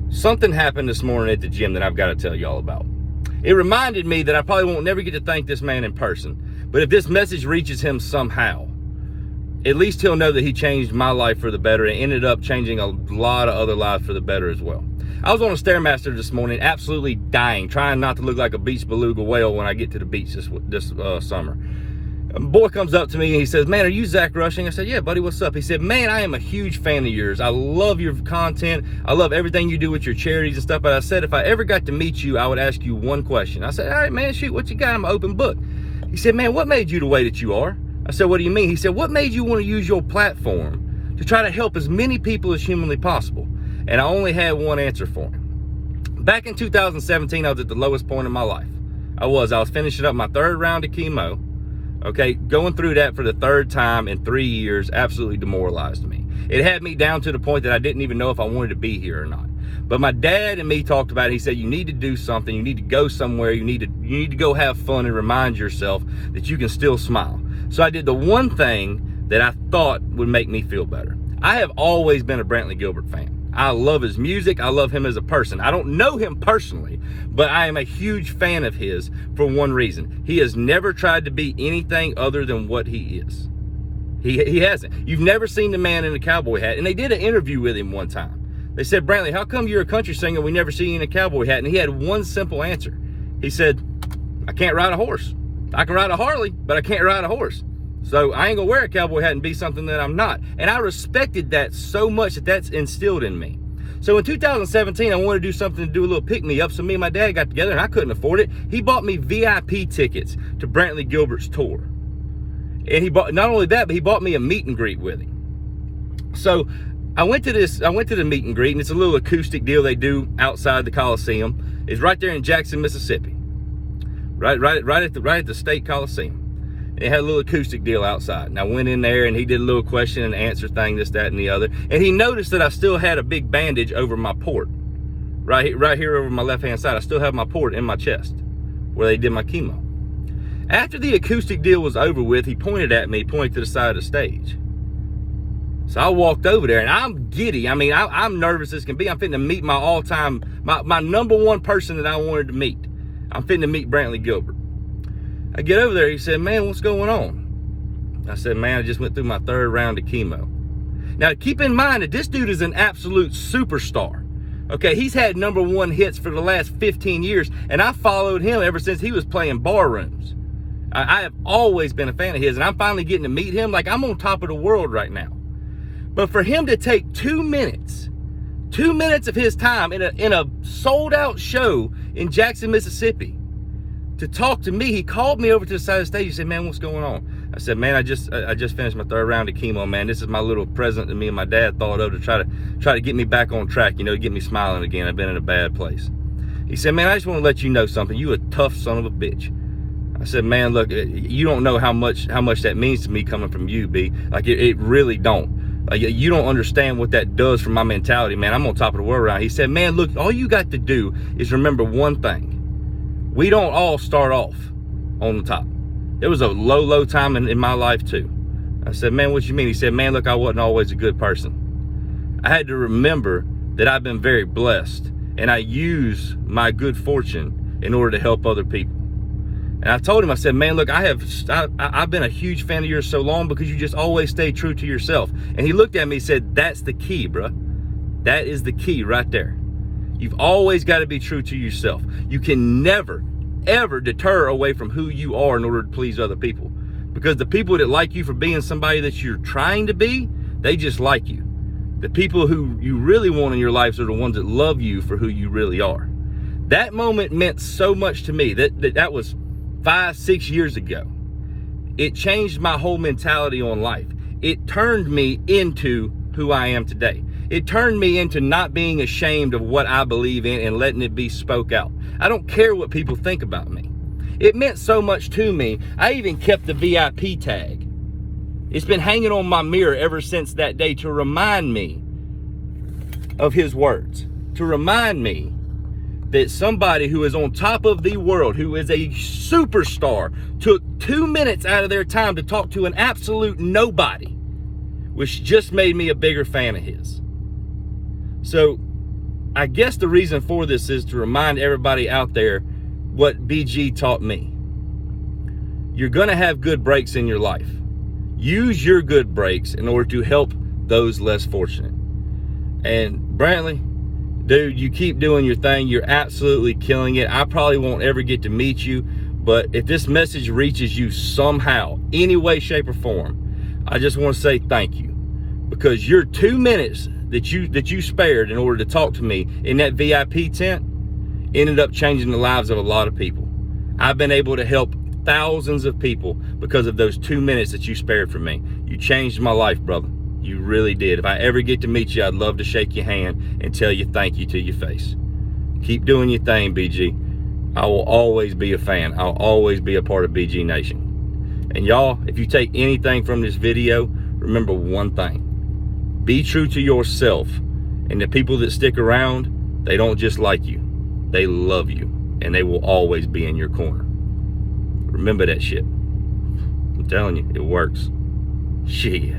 Something happened this morning at the gym that I've got to tell y'all about. It reminded me that I probably won't never get to thank this man in person, but if this message reaches him somehow, at least he'll know that he changed my life for the better and ended up changing a lot of other lives for the better as well. I was on a Stairmaster this morning, absolutely dying, trying not to look like a beach beluga whale when I get to the beach this summer. A boy comes up to me and he says, "Man, are you Zach Rushing?" I said, "Yeah, buddy, what's up?" He said, "Man, I am a huge fan of yours. I love your content. I love everything you do with your charities and stuff. But I said, if I ever got to meet you, I would ask you one question." I said, "All right, man, shoot, what you got? I'm an open book." He said, "Man, what made you the way that you are?" I said, "What do you mean?" He said, "What made you want to use your platform to try to help as many people as humanly possible?" And I only had one answer for him. Back in 2017, I was at the lowest point in my life. I was finishing up my third round of chemo. Okay, going through that for the third time in 3 years absolutely demoralized me. It had me down to the point that I didn't even know if I wanted to be here or not. But my dad and me talked about it. He said, "You need to do something. You need to go somewhere. You need to go have fun and remind yourself that you can still smile." So I did the one thing that I thought would make me feel better. I have always been a Brantley Gilbert fan. I love his music. I love him as a person. I don't know him personally, but I am a huge fan of his for one reason. He has never tried to be anything other than what he is. He hasn't. You've never seen the man in a cowboy hat. And they did an interview with him one time. They said, "Brantley, how come you're a country singer? We never see you in a cowboy hat." And he had one simple answer. He said, "I can't ride a horse. I can ride a Harley, but I can't ride a horse. So I ain't gonna wear a cowboy hat and be something that I'm not." And I respected that so much that that's instilled in me. So in 2017, I wanted to do something to do a little pick-me-up. So me and my dad got together, and I couldn't afford it. He bought me VIP tickets to Brantley Gilbert's tour. And he bought, not only that, but he bought me a meet and greet with him. So I went to the meet and greet, and it's a little acoustic deal they do outside the Coliseum. It's right there in Jackson, Mississippi. Right at the State Coliseum. It had a little acoustic deal outside. And I went in there and he did a little question and answer thing, this, that, and the other. And he noticed that I still had a big bandage over my port. Right here over my left-hand side. I still have my port in my chest where they did my chemo. After the acoustic deal was over with, he pointed at me, pointed to the side of the stage. So I walked over there and I'm giddy. I mean, I'm nervous as can be. I'm fitting to meet my all-time, my number one person that I wanted to meet. I'm fitting to meet Brantley Gilbert. I get over there, he said, "Man, what's going on?" I said, "Man, I just went through my third round of chemo." Now, keep in mind that this dude is an absolute superstar. Okay, he's had #1 hits for the last 15 years, and I followed him ever since he was playing bar rooms. I have always been a fan of his, and I'm finally getting to meet him. Like, I'm on top of the world right now. But for him to take 2 minutes of his time in a sold-out show in Jackson, Mississippi, to talk to me, he called me over to the side of the stage. He said, "Man, what's going on?" I said, "Man, I just finished my third round of chemo, man. This is my little present that me and my dad thought of to try to get me back on track, you know, to get me smiling again. I've been in a bad place." He said, "Man, I just want to let you know something. You a tough son of a bitch." I said, "Man, look, you don't know how much that means to me coming from you, B. Like, it really don't. Like, you don't understand what that does for my mentality, man. I'm on top of the world around." He said, "Man, look, all you got to do is remember one thing. We don't all start off on the top. There was a low time in my life too." I said, "Man, what you mean?" He said, "Man, look, I wasn't always a good person. I had to remember that I've been very blessed, and I use my good fortune in order to help other people." And I told him, I said, "Man, look, I've been a huge fan of yours so long because you just always stay true to yourself." And he looked at me and said, "That's the key, bruh. That is the key right there. You've always got to be true to yourself. You can never, ever deter away from who you are in order to please other people. Because the people that like you for being somebody that you're trying to be, they just like you. The people who you really want in your life are the ones that love you for who you really are." That moment meant so much to me. That was 5-6 years ago. It changed my whole mentality on life. It turned me into who I am today. It turned me into not being ashamed of what I believe in and letting it be spoke out. I don't care what people think about me. It meant so much to me, I even kept the VIP tag. It's been hanging on my mirror ever since that day to remind me of his words. To remind me that somebody who is on top of the world, who is a superstar, took 2 minutes out of their time to talk to an absolute nobody, which just made me a bigger fan of his. So I guess the reason for this is to remind everybody out there what BG taught me. You're going to have good breaks in your life. Use your good breaks in order to help those less fortunate. And Brantley, dude, you keep doing your thing. You're absolutely killing it. I probably won't ever get to meet you, but if this message reaches you somehow, any way, shape, or form, I just want to say thank you, because your 2 minutes that you spared in order to talk to me in that VIP tent ended up changing the lives of a lot of people. I've been able to help thousands of people because of those 2 minutes that you spared for me. You changed my life, brother. You really did. If I ever get to meet you, I'd love to shake your hand and tell you thank you to your face. Keep doing your thing, BG. I will always be a fan. I'll always be a part of BG Nation. And y'all, if you take anything from this video, remember one thing. Be true to yourself. And the people that stick around, they don't just like you. They love you. And they will always be in your corner. Remember that shit. I'm telling you, it works. Shit.